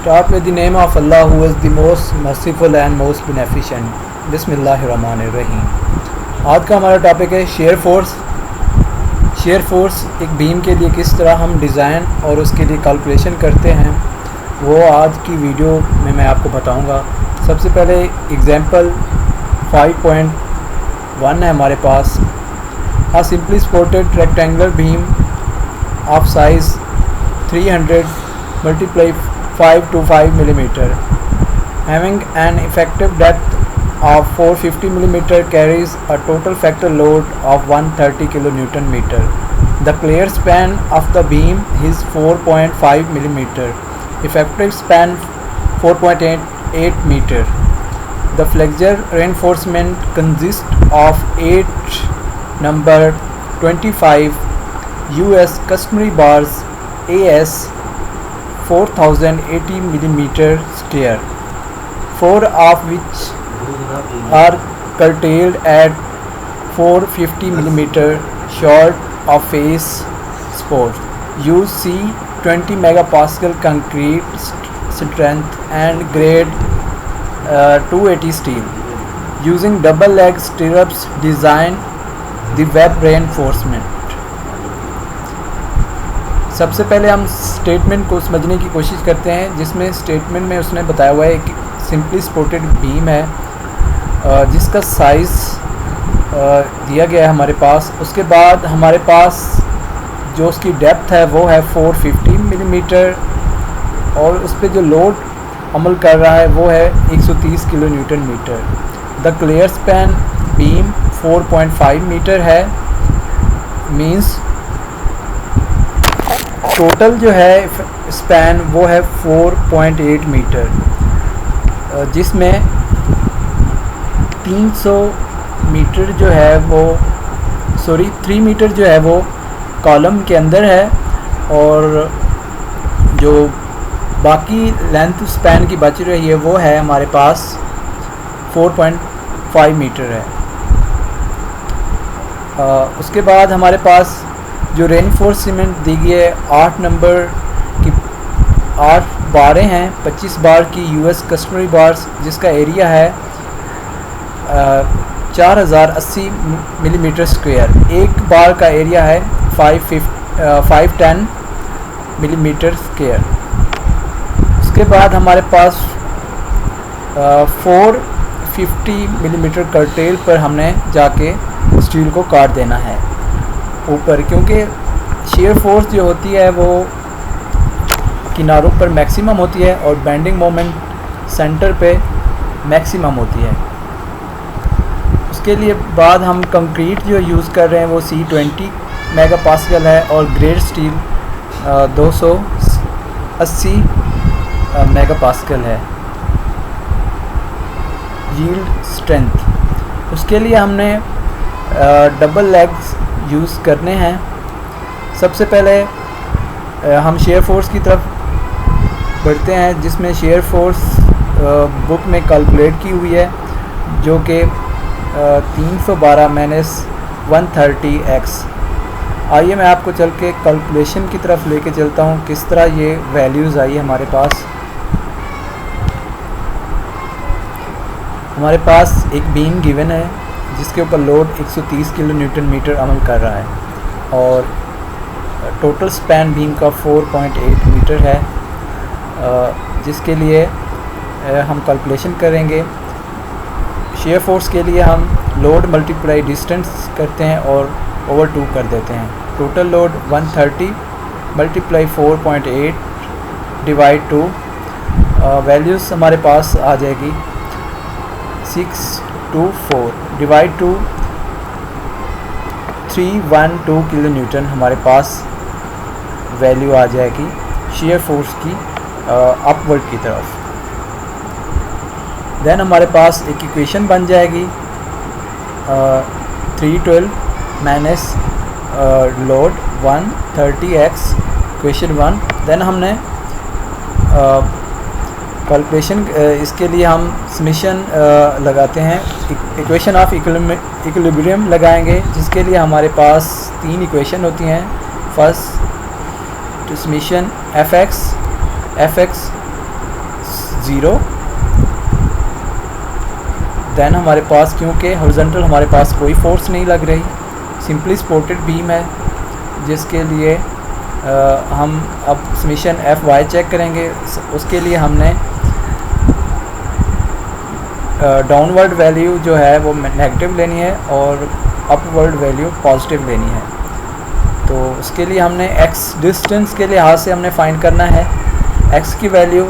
Start with the name of Allah who is the most merciful and most beneficent. बिस्मिल्लाहिर्रहमानिर्रहीम। आज का हमारा topic है शेयर फोर्स। शेयर फोर्स एक beam के लिए किस तरह हम डिज़ाइन और उसके लिए कैलकुलेशन करते हैं वो आज की वीडियो में मैं आपको बताऊंगा। सबसे पहले एग्जांपल 5.1 है हमारे पास। A simply supported rectangular beam of size 300 multiply 525 mm having an effective depth of 450 mm carries a total factor load of 130 kN. The clear span of the beam is 4.5 mm. Effective span 4.8 meter. The flexure reinforcement consists of 8 number 25 US customary bars AS 4080 mm square, 4 of which are curtailed at 450 mm short of face support. Use C20 megapascal concrete strength and grade 280 steel. Using double leg stirrups, design the web reinforcement. सबसे पहले हम statement को समझने की कोशिश करते हैं, जिसमें स्टेटमेंट में उसने बताया हुआ है कि सिंपली सपोर्टेड बीम है जिसका साइज़ दिया गया है हमारे पास। उसके बाद हमारे पास जो उसकी डेप्थ है वो है 450 मिलीमीटर और उस पर जो लोड अमल कर रहा है वो है 130 kN। The clear span beam 4.5 metre है, मींस टोटल जो है स्पैन वो है 4.8 मीटर, जिसमें 300 मीटर जो है वो 3 मीटर जो है वो कॉलम के अंदर है और जो बाकी लेंथ स्पैन की बच रही है वो है हमारे पास 4.5 मीटर है। उसके बाद हमारे पास जो रेनफोर्समेंट दी गई है 8 नंबर की 8 बारें हैं, 25 बार की यूएस कस्टमरी बार्स, जिसका एरिया है 4080 मिलीमीटर स्क्वायर। एक बार का एरिया है 510 मिलीमीटर स्क्वायर। उसके बाद हमारे पास 450 मिलीमीटर कर्टेल पर हमने जाके स्टील को काट देना है ऊपर, क्योंकि शेयर फोर्स जो होती है वो किनारों पर मैक्सिमम होती है और बेंडिंग मोमेंट सेंटर पे मैक्सिमम होती है। उसके लिए बाद हम कंक्रीट जो यूज़ कर रहे हैं वो C20 मेगापास्कल है और ग्रेड स्टील 280 मेगापास्कल है। यील्ड स्ट्रेंथ, उसके लिए हमने डबल लेग्स यूज़ करने हैं। सबसे पहले हम शेयर फोर्स की तरफ बढ़ते हैं, जिसमें शेयर फोर्स बुक में कैलकुलेट की हुई है जो कि 312 माइनस 130x। आइए मैं आपको चल के कैलकुलेशन की तरफ लेके चलता हूँ किस तरह ये वैल्यूज़ आई हमारे पास। हमारे पास एक बीम गिवन है जिसके ऊपर लोड 130 kN अमल कर रहा है और टोटल स्पैन बीम का 4.8 मीटर है, जिसके लिए हम कैलकुलेशन करेंगे। शेयर फोर्स के लिए हम लोड मल्टीप्लाई डिस्टेंस करते हैं और ओवर 2 कर देते हैं। Total load 130 multiply 4.8 divide 2, values हमारे पास आ जाएगी 624 डिवाइड 2 312 kN हमारे पास वैल्यू आ जाएगी शेयर फोर्स की अपवर्ड की तरफ। देन हमारे पास एक इक्वेशन बन जाएगी 312 minus load 130x, equation 1। Then हमने कैलकुलेशन इसके लिए हम समेशन लगाते हैं, इक्वेशन ऑफ इक्विलिब्रियम लगाएंगे, जिसके लिए हमारे पास 3 इक्वेशन होती हैं। First summation F X 0। Then हमारे पास क्योंकि हॉरिजॉन्टल हमारे पास कोई फोर्स नहीं लग रही, सिंपली सपोर्टेड बीम है, जिसके लिए हम अब समीशन Fy चेक करेंगे। उसके लिए हमने डाउनवर्ड वैल्यू जो है वो नेगेटिव लेनी है और अपवर्ड वैल्यू पॉजिटिव लेनी है। तो उसके लिए हमने x डिस्टेंस के लिहाज से हमने फाइंड करना है x की वैल्यू,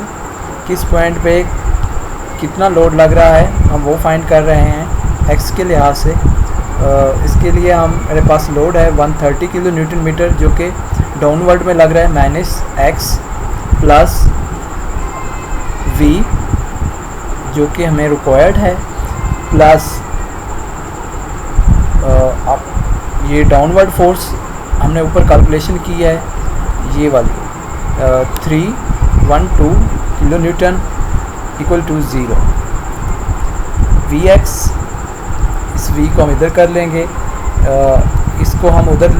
किस पॉइंट पे कितना लोड लग रहा है हम वो फाइंड कर रहे हैं x के लिहाज से। इसके लिए मेरे पास लोड है 130 किलो न्यूटन मीटर, जो कि डाउनवर्ड में लग रहा है -x प्लस v, जो कि हमें रिक्वायर्ड है, प्लस ये डाउनवर्ड फोर्स हमने ऊपर कैलकुलेशन की है, ये वाली 312 kilonewton equal to 0। Vx, इस v को हम इधर कर लेंगे, इसको हम उधर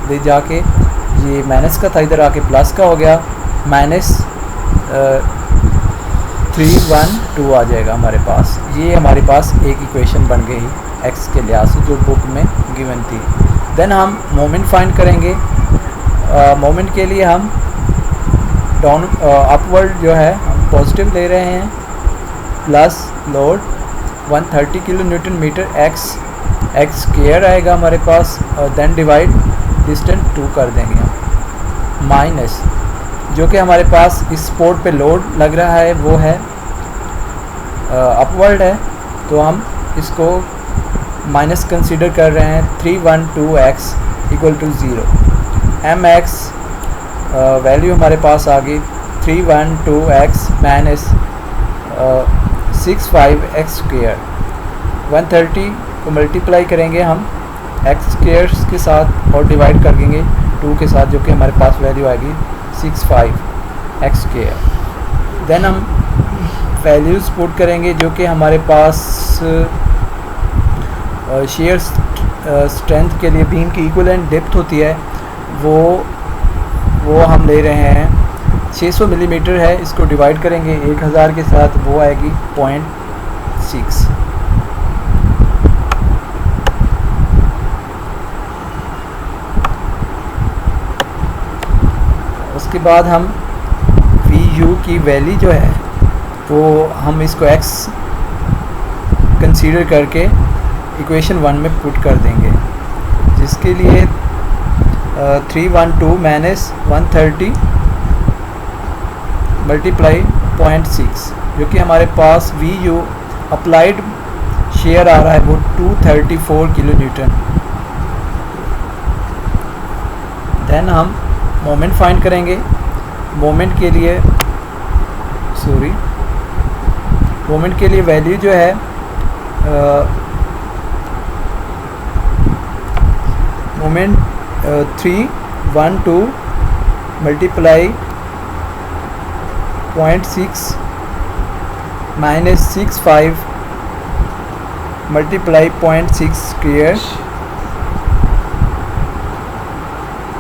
ले जाके, ये माइनस का था इधर आके प्लस का हो गया, -312 आ जाएगा हमारे पास। ये हमारे पास एक इक्वेशन बन गई x के लिहाज से जो बुक में गिवन थी। देन हम मोमेंट फाइंड करेंगे। मोमेंट के लिए हम अपवर्ड जो है हम पॉजिटिव ले रहे हैं, plus load 130 kilonewton metre x square आएगा हमारे पास, और देन डिवाइड डिस्टेंस 2 कर देंगे हम, माइनस जो कि हमारे पास इस सपोर्ट पे लोड लग रहा है वो है अपवर्ड है, तो हम इसको माइनस कंसीडर कर रहे हैं। 312x equal to 0। mx value हमारे पास आ गई 312x माइनस 65x स्क्वायर। 130 को मल्टीप्लाई करेंगे हम x स्क्वायर के साथ और डिवाइड कर देंगे 2 के साथ, जो कि हमारे पास वैल्यू आएगी 65x स्क्वायर। देन हम वैल्यूज़ पुट करेंगे जो कि हमारे पास शेयर स्ट्रेंथ के लिए बीम की इक्विवेलेंट डेप्थ होती है, वो हम ले रहे हैं 600 मिलीमीटर है। इसको डिवाइड करेंगे 1000 के साथ, वो आएगी 0.6। उसके बाद हम Vu की वैल्यू जो है वो हम इसको x कंसीडर करके इक्वेशन 1 में पुट कर देंगे, जिसके लिए 312 माइनस 130 मल्टीप्लाई 0.6, जो कि हमारे पास Vu अप्लाइड शेयर आ रहा है वो 234 किलो न्यूटन। देन हम मोमेंट फाइंड करेंगे। मोमेंट के लिए वैल्यू जो है moment 312 multiply 0.6 minus 65 multiply 0.6 square.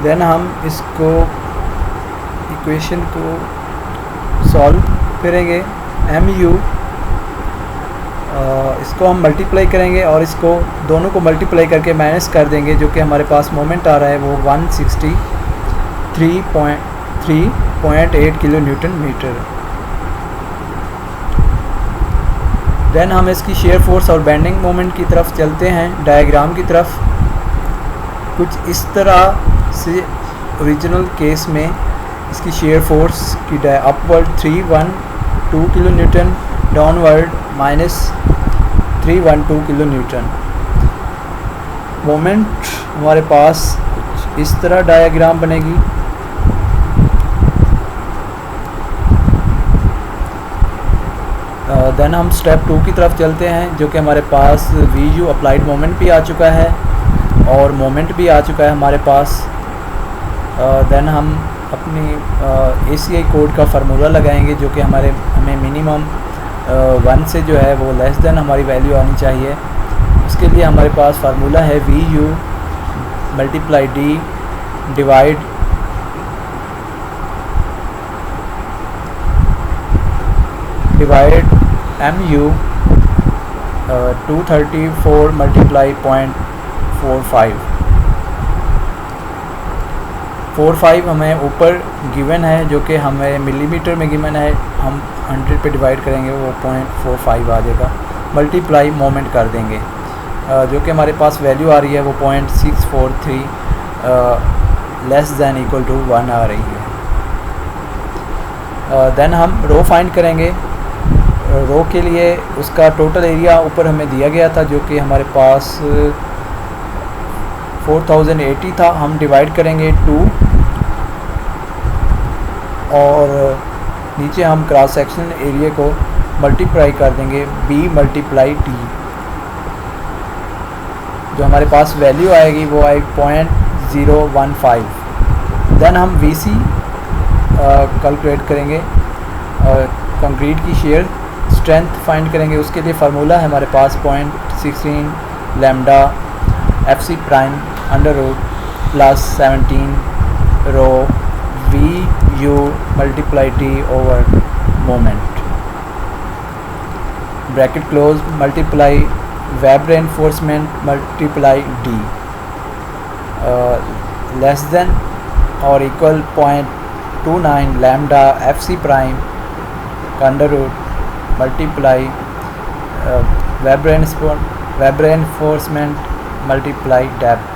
Then हम इसको इक्वेशन को सॉल्व करेंगे। mu इसको हम मल्टीप्लाई करेंगे और इसको दोनों को मल्टीप्लाई करके माइनस कर देंगे, जो कि हमारे पास मोमेंट आ रहा है वो 163.8 किलो न्यूटन मीटर। देन हम इसकी शेयर फोर्स और बेंडिंग मोमेंट की तरफ चलते हैं, डायग्राम की तरफ। कुछ इस तरह से ओरिजिनल केस में इसकी शेयर फोर्स की upward 312 kilo Newton, downward -312 kilo Newton. Moment हमारे पास कुछ इस तरह डायग्राम बनेगी। देन हम स्टेप 2 की तरफ चलते हैं, जो कि हमारे पास Vu अप्लाइड मोमेंट भी आ चुका है और मोमेंट भी आ चुका है हमारे पास। देन हम अपनी ACI कोड का फार्मूला लगाएंगे, जो कि हमें मिनिमम 1 से जो है वो लेस देन हमारी वैल्यू आनी चाहिए। उसके लिए हमारे पास फार्मूला है Vu multiply D divide divide MU 234 multiply 0.45 हमें ऊपर गिवन है, जो कि हमें मिलीमीटर में गिवन है। हम 100 पे डिवाइड करेंगे, वो 0.45 आ जाएगा। मल्टीप्लाई मोमेंट कर देंगे, जो कि हमारे पास वैल्यू आ रही है वो 0.643 लेस दैन इक्वल टू 1 आ रही है। देन हम रो फाइंड करेंगे। रो के लिए उसका टोटल एरिया ऊपर हमें दिया गया था, जो कि हमारे पास 4080 था। हम डिवाइड करेंगे 2 और नीचे हम क्रॉस सेक्शन एरिया को मल्टीप्लाई कर देंगे B मल्टीप्लाई D। जो हमारे पास वैल्यू आएगी वो आएगी 0.015। देन हम VC कैलकुलेट करेंगे। कंक्रीट की शेयर स्ट्रेंथ फाइंड करेंगे। उसके लिए फार्मूला है हमारे पास 0.16 lambda FC prime under root plus 17 rho VU multiply T over moment, bracket close, multiply web reinforcement multiply D less than और equal 0.29 lambda FC prime under root multiply web reinforcement multiply depth.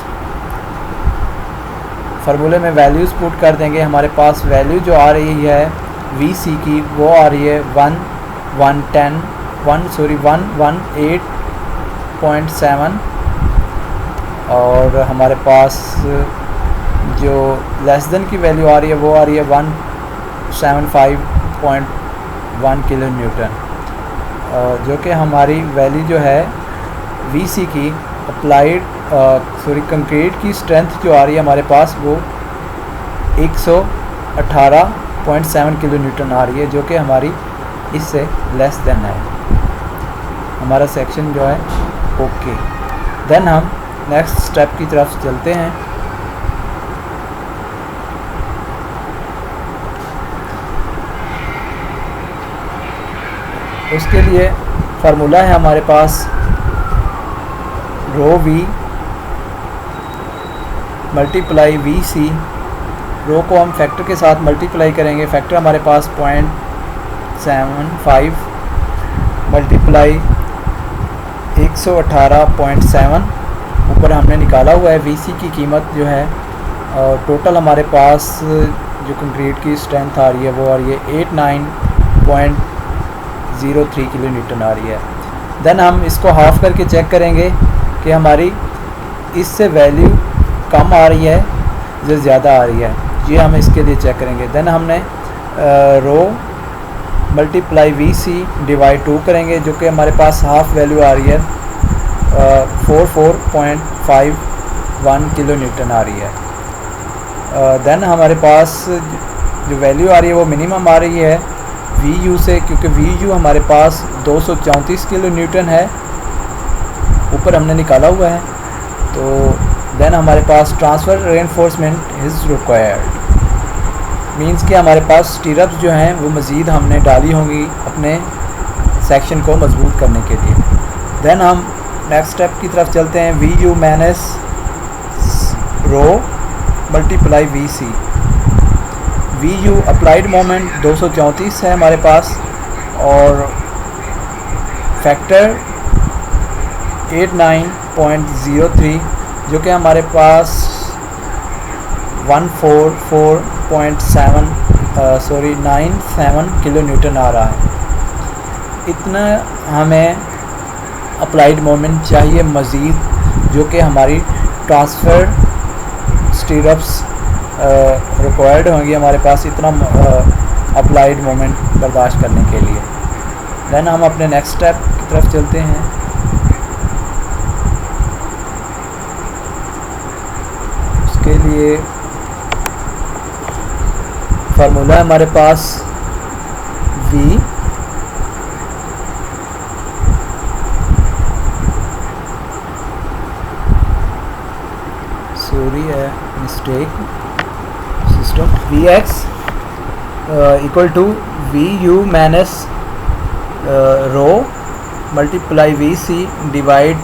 फार्मूले में values put कर देंगे। हमारे पास value जो आ रही है VC की वो आ रही है 118.7 और हमारे पास जो लेस देन की वैल्यू आ रही है वो आ रही है 175.1 किलो न्यूटन, जो कि हमारी वैल्यू जो है VC की अप्लाइड कंक्रीट की स्ट्रेंथ जो आ रही है हमारे पास वो 118.7 किलो न्यूटन आ रही है, जो कि हमारी इससे लेस देन है। हमारा सेक्शन जो है ओके। देन हम नेक्स्ट स्टेप की तरफ चलते हैं। उसके लिए फार्मूला है हमारे पास रो V मल्टीप्लाई VC। रो को हम फैक्टर के साथ मल्टीप्लाई करेंगे। फैक्टर हमारे पास 0.75 मल्टीप्लाई 118.7 ऊपर हमने निकाला हुआ है। VC की कीमत जो है टोटल हमारे पास जो कंक्रीट की स्ट्रेंथ आ रही है वो आ रही है 89.03 किलो न्यूटन आ रही है। देन हम इसको हाफ करके चेक करेंगे कि हमारी इससे वैल्यू कम आ रही है या ज़्यादा आ रही है। ये हम इसके लिए चेक करेंगे। देन हमने रो मल्टीप्लाई VC डिवाइड 2 करेंगे, जो कि हमारे पास हाफ वैल्यू आ रही है 44.51 किलो न्यूटन आ रही है। देन हमारे पास जो वैल्यू आ रही है वो मिनिमम आ रही है VU से, क्योंकि VU हमारे पास 234 किलो न्यूटन है, ऊपर हमने निकाला हुआ है। तो देन हमारे पास transfer reinforcement is required, means कि हमारे पास स्टीरअप्स जो हैं वो मज़ीद हमने डाली होंगी अपने सेक्शन को मजबूत करने के लिए। देन हम नेक्स्ट स्टेप की तरफ चलते हैं। VU minus rho multiply VC। VU applied moment 234 है हमारे पास और फैक्टर 89.03, जो कि हमारे पास 97 किलो न्यूटन आ रहा है। इतना हमें अप्लाइड मोमेंट चाहिए मज़ीद, जो कि हमारी ट्रांसफ़र स्टीरअप्स रिक्वायर्ड होंगी हमारे पास इतना अप्लाइड मोमेंट बर्दाश्त करने के लिए। देन हम अपने नेक्स्ट स्टेप की तरफ चलते हैं। उसके लिए फार्मूला है हमारे पास V mistake system Vx equal to VU minus rho multiply V C divide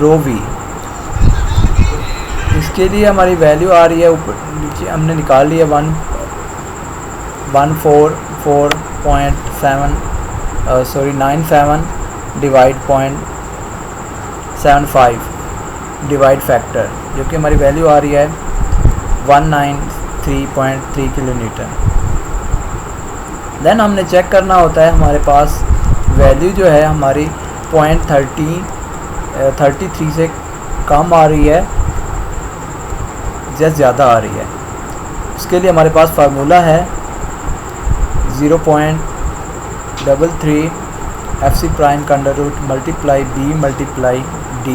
rho V. इसके लिए हमारी वैल्यू आ रही है ऊपर नीचे हमने निकाल लिया 97 डिवाइड 0.75 डिवाइड फैक्टर, जो कि हमारी वैल्यू आ रही है 193.3 किलो न्यूटन। देन हमने चेक करना होता है हमारे पास वैल्यू जो है हमारी 0.33 से कम आ रही है या ज़्यादा आ रही है। उसके लिए हमारे पास फार्मूला है 0.33 FC प्राइम का under root multiply B multiply D।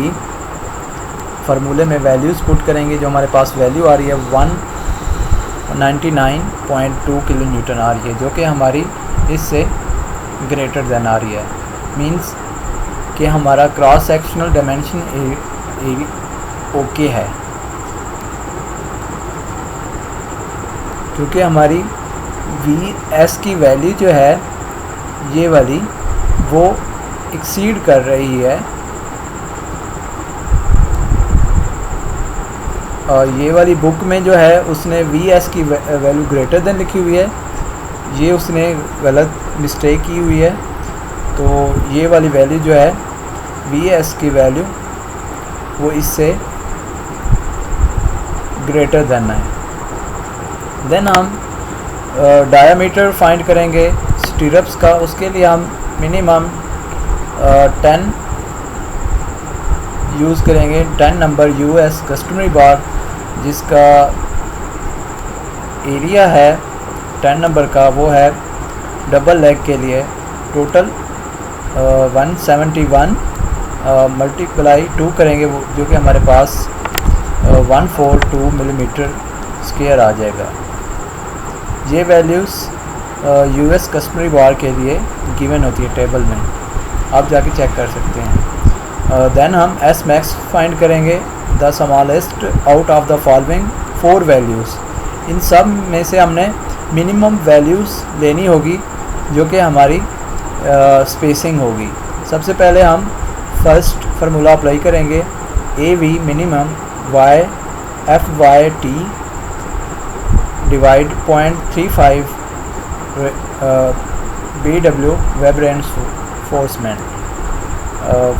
फार्मूले में वैल्यूज़ पुट करेंगे, जो हमारे पास वैल्यू आ रही है 199.2 किलो न्यूटन आ रही है, जो कि हमारी इससे ग्रेटर देन आ रही है। मींस कि हमारा क्रॉस सेक्शनल डायमेंशन ओके है, क्योंकि हमारी VS की वैल्यू जो है ये वाली वो एक्सीड कर रही है, और ये वाली बुक में जो है उसने VS की वैल्यू ग्रेटर देन लिखी हुई है, ये उसने गलत मिस्टेक की हुई है। तो ये वाली वैल्यू जो है VS की वैल्यू वो इससे ग्रेटर देन है। देन हम डायामीटर फाइंड करेंगे स्टीरप्स का। उसके लिए हम मिनिमम 10 यूज़ करेंगे, 10 नंबर US कस्टमरी बार, जिसका एरिया है 10 नंबर का वो है डबल लेग के लिए टोटल 171 मल्टीप्लाई 2 करेंगे, वो जो कि हमारे पास 142 मिलीमीटर स्क्वायर आ जाएगा। ये वैल्यूज़ US कस्टमरी बार के लिए गिवन होती है टेबल में, आप जाके चेक कर सकते हैं। देन हम S मैक्स फाइंड करेंगे, the smallest out of the following 4 values. इन सब में से हमने मिनिमम वैल्यूज़ लेनी होगी, जो कि हमारी स्पेसिंग होगी। सबसे पहले हम फर्स्ट फार्मूला अप्लाई करेंगे, AV minimum FYT divide 0.35 BW web reinforcement.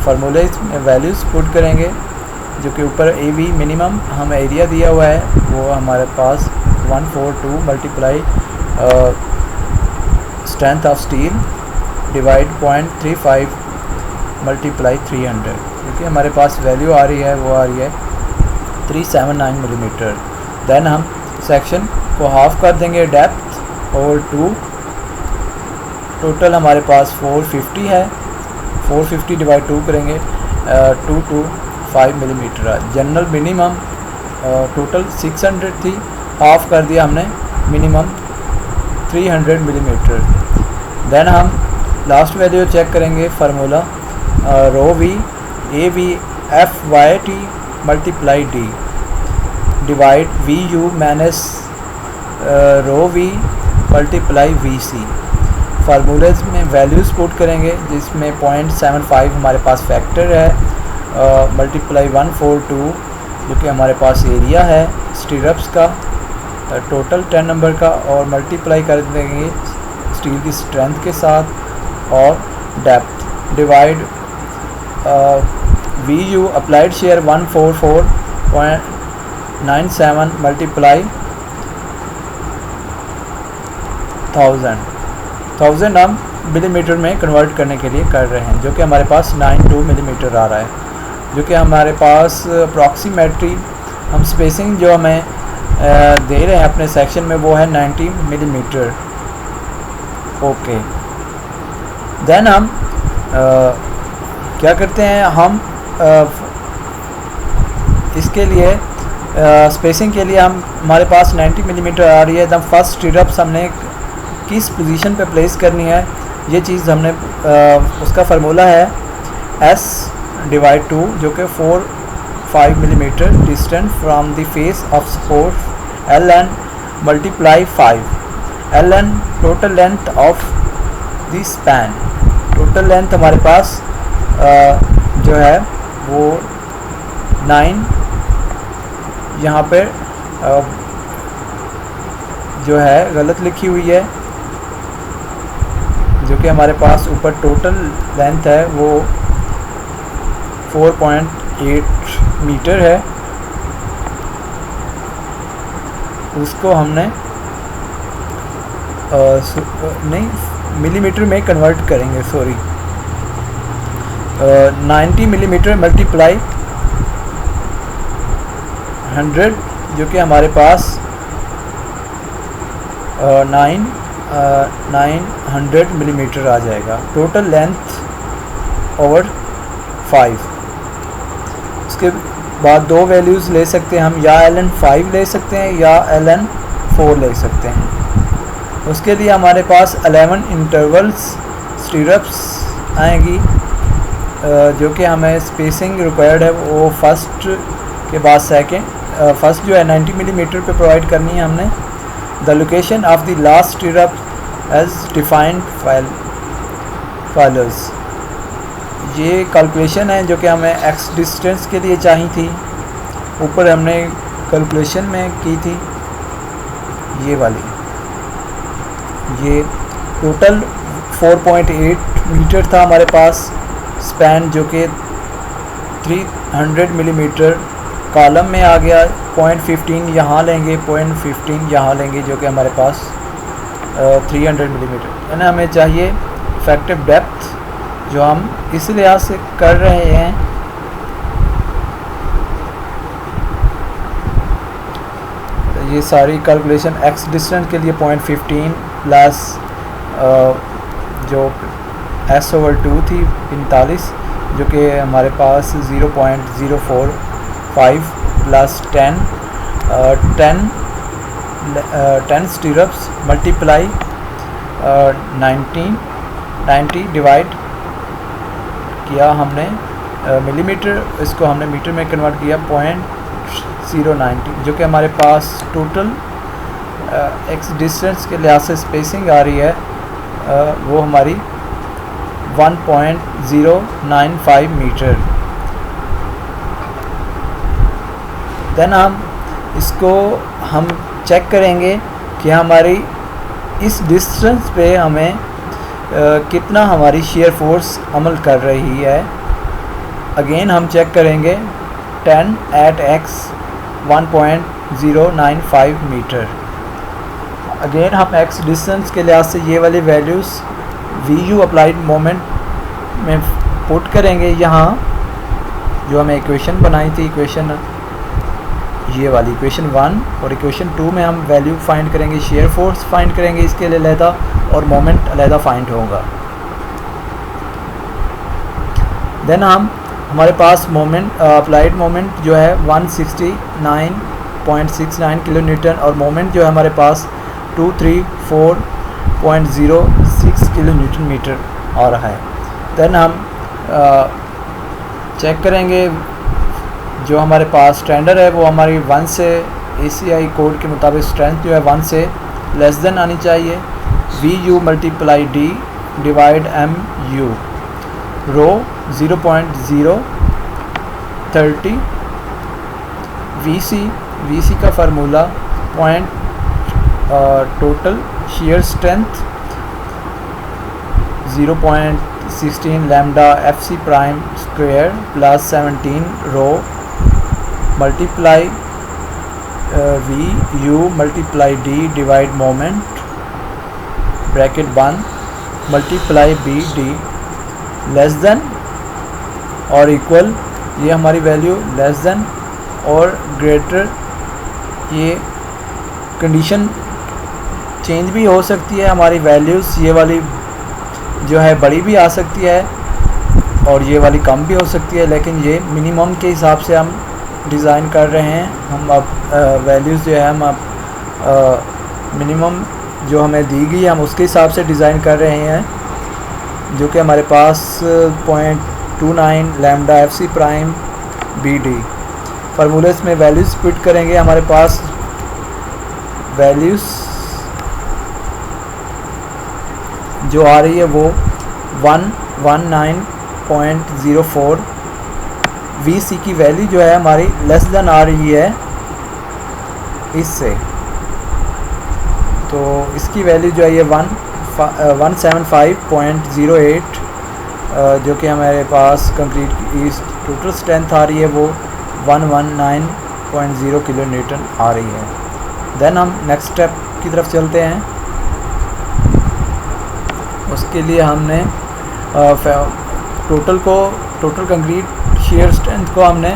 फार्मूले में वैल्यूज़ पुट करेंगे, जो कि ऊपर AV मिनिमम हम एरिया दिया हुआ है वो हमारे पास 142 multiply strength of steel divide 0.35 multiply 300, क्योंकि हमारे पास वैल्यू आ रही है वो आ रही है 379 मिलीमीटर। देन हम सेक्शन को हाफ कर देंगे डेप्थ और 2, टोटल हमारे पास 450 है, 450 डिवाइड 2 करेंगे 225 मिलीमीटर। जनरल मिनिमम टोटल 600 थी, हाफ कर दिया हमने, मिनिमम 300 मिलीमीटर। देन हम लास्ट वैल्यू चेक करेंगे, formula rho V AV FYT multiply D divide VU minus rho V multiply VC। Formulae में वैल्यूज़ पुट करेंगे, जिसमें 0.75 हमारे पास फैक्टर है, मल्टीप्लाई 142 जो कि हमारे पास एरिया है स्टीरप्स का टोटल 10 नंबर का, और मल्टीप्लाई कर देंगे स्टील की स्ट्रेंथ के साथ और depth divide VU applied share 144.97 multiply 1000 हम मिलीमीटर में कन्वर्ट करने के लिए कर रहे हैं, जो कि हमारे पास 92 मिलीमीटर आ रहा है, जो कि हमारे पास अप्रॉक्सीमेटली हम स्पेसिंग जो हमें दे रहे हैं अपने सेक्शन में वो है 90 मिलीमीटर। ओके, देन हम क्या करते हैं, हम इसके लिए स्पेसिंग के लिए हम हमारे पास 90 मिलीमीटर आ रही है। द फर्स्ट स्टीरप्स हमने किस पोजीशन पे प्लेस करनी है, ये चीज़ हमने उसका फार्मूला है S डिवाइड 2, जो कि 4-5 millimetre distant from the face of support LN multiply 5 LN total length of the span. Total length हमारे पास जो है वो 9, यहाँ पर जो है गलत लिखी हुई है, जो कि हमारे पास ऊपर टोटल लेंथ है वो 4.8 मीटर है। उसको हमने नहीं मिलीमीटर में कन्वर्ट करेंगे, सॉरी 90 मिलीमीटर मल्टीप्लाई 100, जो कि हमारे पास 900 मिलीमीटर आ जाएगा। Total length over 5। उसके बाद दो वैल्यूज़ ले सकते हैं हम, या ln5 ले सकते हैं या ln4 ले सकते हैं। उसके लिए हमारे पास 11 इंटरवल्स स्टीरअप्स आएंगी, जो कि हमें स्पेसिंग रिक्वायर्ड है वो फर्स्ट के बाद सेकंड, फर्स्ट जो है 90 मिलीमीटर पे प्रोवाइड करनी है हमने। The location of the last stirrup as defined follows. ये कैलकुलेशन है जो कि हमें एक्स डिस्टेंस के लिए चाहिए थी, ऊपर हमने कैलकुलेशन में की थी ये वाली। ये टोटल 4.8 मीटर था हमारे पास स्पैन, जो कि 300 मिलीमीटर कॉलम में आ गया। 0.15 यहाँ लेंगे, 0.15 यहाँ लेंगे, जो कि हमारे पास 300 मिलीमीटर है ना। हमें चाहिए इफेक्टिव डेप्थ, जो हम इस लिहाज से कर रहे हैं। ये सारी कैलकुलेशन एक्स डिस्टेंस के लिए 0.15 प्लस जो S/2 थी 45, जो कि हमारे पास 0.045 प्लस 10 स्टीरअप्स मल्टीप्लाई 90 डिवाइड किया हमने मिलीमीटर, इसको हमने मीटर में कन्वर्ट किया 0.090, जो कि हमारे पास टोटल एक्स डिस्टेंस के लिहाज से स्पेसिंग आ रही है वो हमारी 1.095 मीटर। देन हम इसको हम चेक करेंगे कि हमारी इस डिस्टेंस पे हमें कितना हमारी शेयर फोर्स अमल कर रही है। अगेन हम चेक करेंगे 10 at x 1.095 मीटर। अगेन हम एक्स डिस्टेंस के लिहाज से ये वाली वैल्यूज़ VU अप्लाइड मोमेंट में पुट करेंगे यहाँ, जो हमें इक्वेशन बनाई थी, इक्वेशन ये वाली इक्वेशन 1 और इक्वेशन 2 में हम वैल्यू फाइंड करेंगे, शेयर फोर्स फाइंड करेंगे इसके लिए अलहदा, और मोमेंट अलहदा फाइंड होगा। देन हमारे पास मोमेंट अप्लाइड मोमेंट जो है 169.69 किलो न्यूटन, और मोमेंट जो है हमारे पास 234.06 किलो न्यूटन मीटर आ रहा है। देन हम चेक करेंगे जो हमारे पास स्टैंडर्ड है वो हमारी 1 से ACI कोड के मुताबिक स्ट्रेंथ जो है 1 से लेस देन आनी चाहिए। VU multiply D divide MU, rho 0.030, VC का formula total shear strength 0.16 lambda FC prime square plus 17 rho multiply VU multiply D divide moment bracket 1 multiply BD less than और equal, ये हमारी value less than और greater. ये condition change भी हो सकती है, हमारी वैल्यूज़ ये वाली जो है बड़ी भी आ सकती है और ये वाली कम भी हो सकती है, लेकिन ये मिनिमम के हिसाब से हम डिज़ाइन कर रहे हैं। हम अब वैल्यूज़ जो है हम अब मिनिमम जो हमें दी गई है हम उसके हिसाब से डिज़ाइन कर रहे हैं, जो कि हमारे पास 0.29 lambda FC prime BD। Formulas में वैल्यूज़ पुट करेंगे, हमारे पास वैल्यूज़ जो आ रही है वो 119.04। VC की वैल्यू जो है हमारी लेस देन आ रही है इससे, तो इसकी वैल्यू जो है ये 175.08, जो कि हमारे पास कंक्रीट की टोटल स्ट्रेंथ आ रही है वो 119.0 किलो न्यूटन आ रही है। देन हम नेक्स्ट स्टेप की तरफ चलते हैं। उसके लिए हमने टोटल कंक्रीट शेयर स्ट्रेंथ को हमने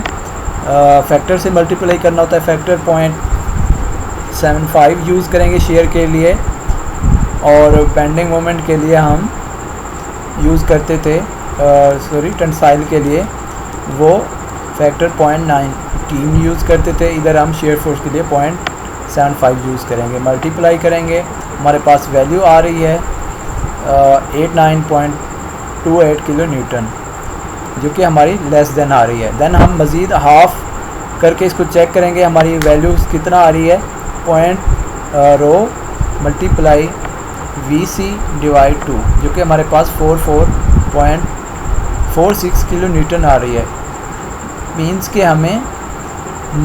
फैक्टर से मल्टीप्लाई करना होता है। फैक्टर 0.75 यूज़ करेंगे शेयर के लिए, और बेंडिंग मोमेंट के लिए हम यूज़ करते थे टेंसाइल के लिए वो फैक्टर 0.19 यूज़ करते थे। इधर हम शेयर फोर्स के लिए 0.75 यूज़ करेंगे, मल्टीप्लाई करेंगे, हमारे पास वैल्यू आ रही है 89.28 किलो न्यूटन, जो कि हमारी लेस देन आ रही है। देन हम मज़ीद हाफ करके इसको चेक करेंगे हमारी वैल्यू कितना आ रही है। रो मल्टीप्लाई VC डिवाइड 2, जो कि हमारे पास 44.46 किलो न्यूटन आ रही है। मीन्स कि हमें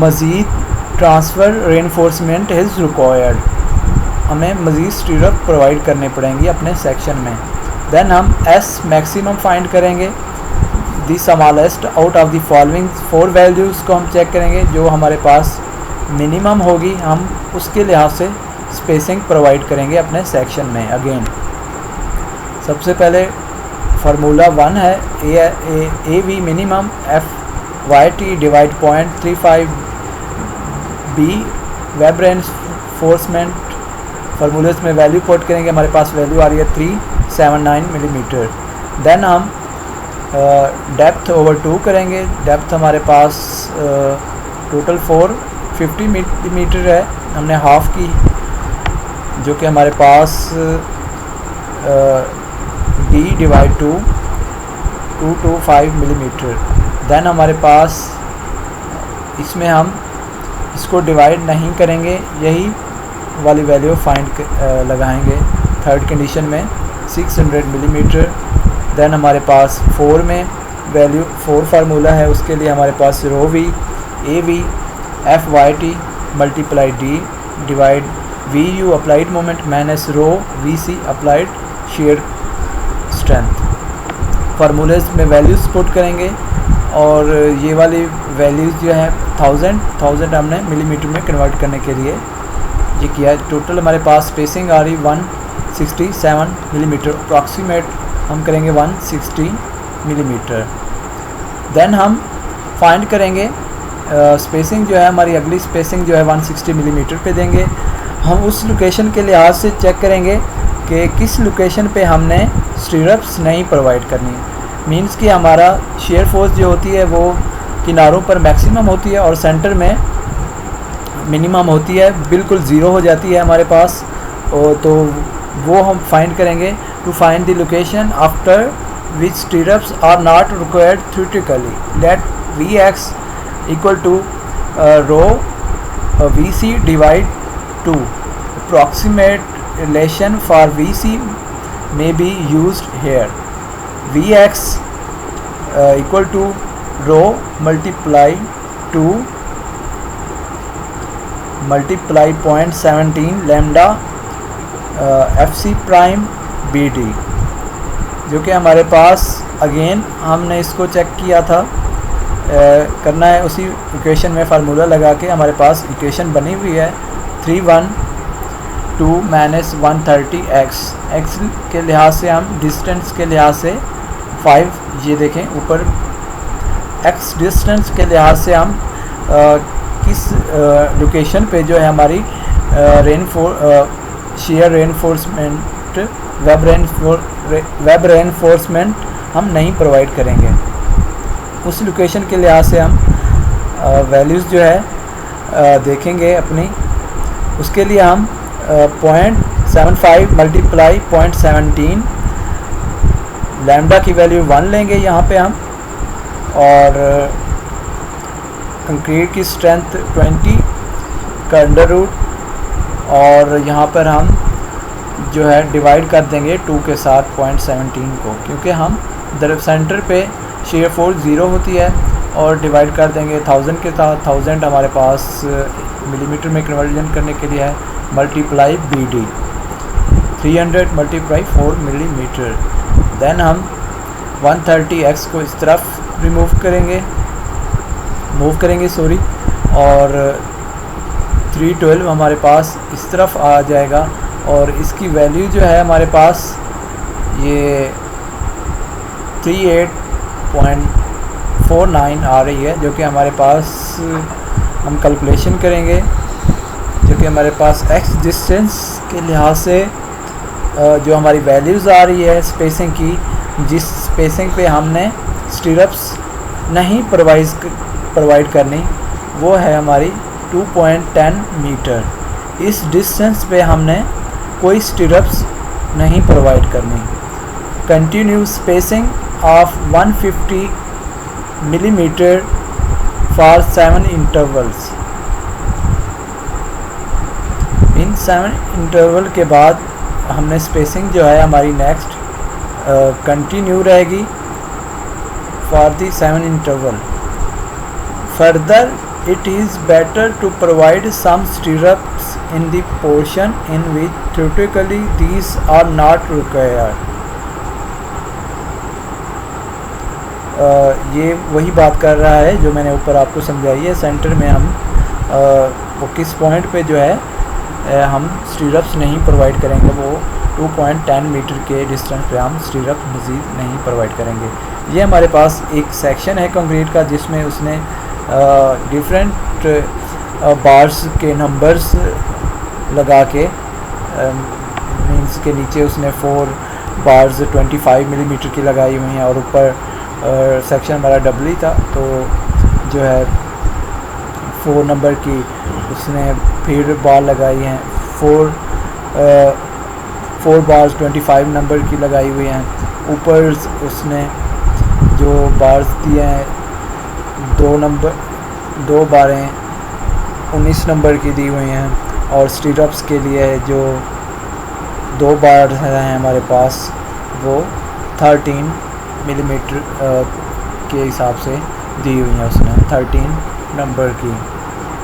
मज़ीद ट्रांसफ़र रेनफोर्समेंट इज़ रिक्वायर्ड, हमें मज़ीद स्टीरअप प्रोवाइड करने पड़ेंगी अपने सेक्शन में। देन हम S मैक्सिमम फाइंड करेंगे, the smallest out of the following 4 values को हम चेक करेंगे। जो हमारे पास मिनिमम होगी हम उसके लिहाज से स्पेसिंग प्रोवाइड करेंगे अपने सेक्शन में। अगेन सबसे पहले फार्मूला 1 है AV minimum FYT divide 0.35 B web reinforcement. Formulas में वैल्यू पुट करेंगे, हमारे पास वैल्यू आ रही है 379 मिलीमीटर। देन हम डेप्थ ओवर 2 करेंगे। डेप्थ हमारे पास टोटल 450 मिलीमीटर है, हमने हाफ की, जो कि हमारे पास D डिवाइड 225 मिलीमीटर। देन हमारे पास इसमें हम इसको डिवाइड नहीं करेंगे, यही वाली वैल्यू फाइंड लगाएंगे थर्ड कंडीशन में 600 मिलीमीटर। देन हमारे पास 4 में वैल्यू 4 फार्मूला है, उसके लिए हमारे पास rho V AV FYT multiply D divide VU applied moment minus rho VC applied shear strength. Formulas में वैल्यूज़ पुट करेंगे, और ये वाली वैल्यूज़ जो है 1000 हमने मिलीमीटर में कन्वर्ट करने के लिए ये किया। टोटल हमारे पास स्पेसिंग आ रही 167 मिलीमीटर, अप्रॉक्सीमेट हम करेंगे 160 मिलीमीटर। देन हम फाइंड करेंगे स्पेसिंग जो है हमारी अगली स्पेसिंग जो है 160 मिलीमीटर पे देंगे। हम उस लोकेशन के लिहाज से चेक करेंगे कि किस लोकेशन पे हमने स्टीरअप्स नहीं प्रोवाइड करनी। मींस कि हमारा शेयर फोर्स जो होती है वो किनारों पर मैक्सिमम होती है और सेंटर में मिनिमम होती है, बिल्कुल ज़ीरो हो जाती है हमारे पास। तो वो हम फाइंड करेंगे to find the location after which stirrups are not required theoretically. Let Vx equal to rho VC divide 2। Approximate relation for VC may be used here. Vx equal to rho multiply 2 multiply 0.17 lambda FC prime BD, जो कि हमारे पास again हमने इसको check किया था, करना है उसी इक्वेशन में फार्मूला लगा के। हमारे पास इक्वेशन बनी हुई है 312 माइनस 130x। x के लिहाज से हम डिस्टेंस के लिहाज से 5, ये देखें ऊपर x डिस्टेंस के लिहाज से हम किस लोकेशन पे जो है हमारी शेयर रेनफोर्समेंट वेब रेनफोर्समेंट हम नहीं प्रोवाइड करेंगे। उस लोकेशन के लिहाज से हम वैल्यूज़ जो है देखेंगे अपनी। उसके लिए हम 0.75 मल्टीप्लाई 0.17 लैम्डा की वैल्यू 1 लेंगे यहाँ पे हम, और कंक्रीट की स्ट्रेंथ 20 का अंडर रूट, और यहाँ पर हम जो है डिवाइड कर देंगे 2 के साथ 0.17 को, क्योंकि हम सेंटर पे शेयर फोर्स 0 होती है, और डिवाइड कर देंगे 1000 के साथ। 1000 हमारे पास मिलीमीटर में कन्वर्जन करने के लिए है, multiply BD 300 multiply 4 millimetre. Then हम 130x को इस तरफ मूव करेंगे और 312 हमारे पास इस तरफ आ जाएगा, और इसकी वैल्यू जो है हमारे पास ये 38.49 आ रही है, जो कि हमारे पास हम कैलकुलेशन करेंगे, जो कि हमारे पास x डिस्टेंस के लिहाज से जो हमारी वैल्यूज़ आ रही है स्पेसिंग की, जिस स्पेसिंग पे हमने स्टिरप्स नहीं प्रोवाइड करनी, वो है हमारी 2.10 मीटर। इस डिस्टेंस पे हमने कोई स्टिरप्स नहीं प्रोवाइड करनी। Continue spacing of 150 millimetre for 7 intervals. In 7 interval के बाद हमने स्पेसिंग जो है हमारी नेक्स्ट कंटिन्यू रहेगी for the 7 interval. Further it is better to provide some stirrups in the portion in which theoretically these are not required। ये वही बात कर रहा है जो मैंने ऊपर आपको समझाई है। सेंटर में हम वो किस पॉइंट पे जो है हम स्टिरप्स नहीं प्रोवाइड करेंगे, वो 2.10 मीटर के डिस्टेंस पे हम स्टिरप्स मज़ीद नहीं प्रोवाइड करेंगे। ये हमारे पास एक सेक्शन है कंक्रीट का, जिसमें उसने डिफरेंट बार्स के नंबर्स लगा के मींस के नीचे उसने 4 बार्स 25 मिलीमीटर की लगाई हुई हैं, और ऊपर सेक्शन हमारा डबल ही था, तो जो है 4 नंबर की उसने फिर बार लगाई हैं, 4 बार्स 25 नंबर की लगाई हुई हैं। ऊपर उसने जो बार्स दिए हैं 2 बारें 19 नंबर की दी हुई हैं, और स्टिरप्स के लिए जो 2 बार हैं हमारे पास वो 13 मिलीमीटर के हिसाब से दी हुई हैं उसने 13 नंबर की।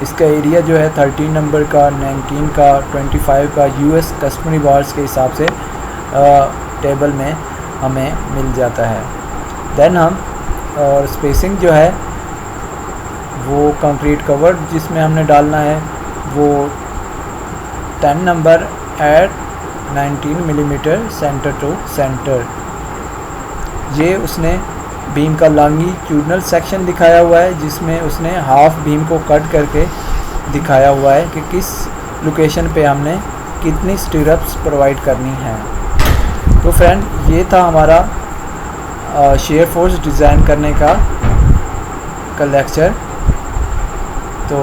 इसका एरिया जो है 13 नंबर का, 19 का, 25 का US कस्टमरी बार्स के हिसाब से टेबल में हमें मिल जाता है। देन हम और स्पेसिंग जो है वो कंक्रीट कवर जिसमें हमने डालना है वो 10 number at 19 millimetre centre to centre. ये उसने बीम का लॉन्गिट्यूडनल सेक्शन दिखाया हुआ है, जिसमें उसने हाफ बीम को कट करके दिखाया हुआ है कि किस लोकेशन पे हमने कितनी स्टिरप्स प्रोवाइड करनी है। तो फ्रेंड, ये था हमारा शेयर फोर्स डिज़ाइन करने का लेक्चर। तो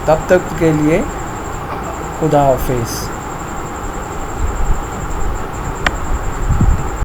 तब तक के लिए खुदा हाफिज़।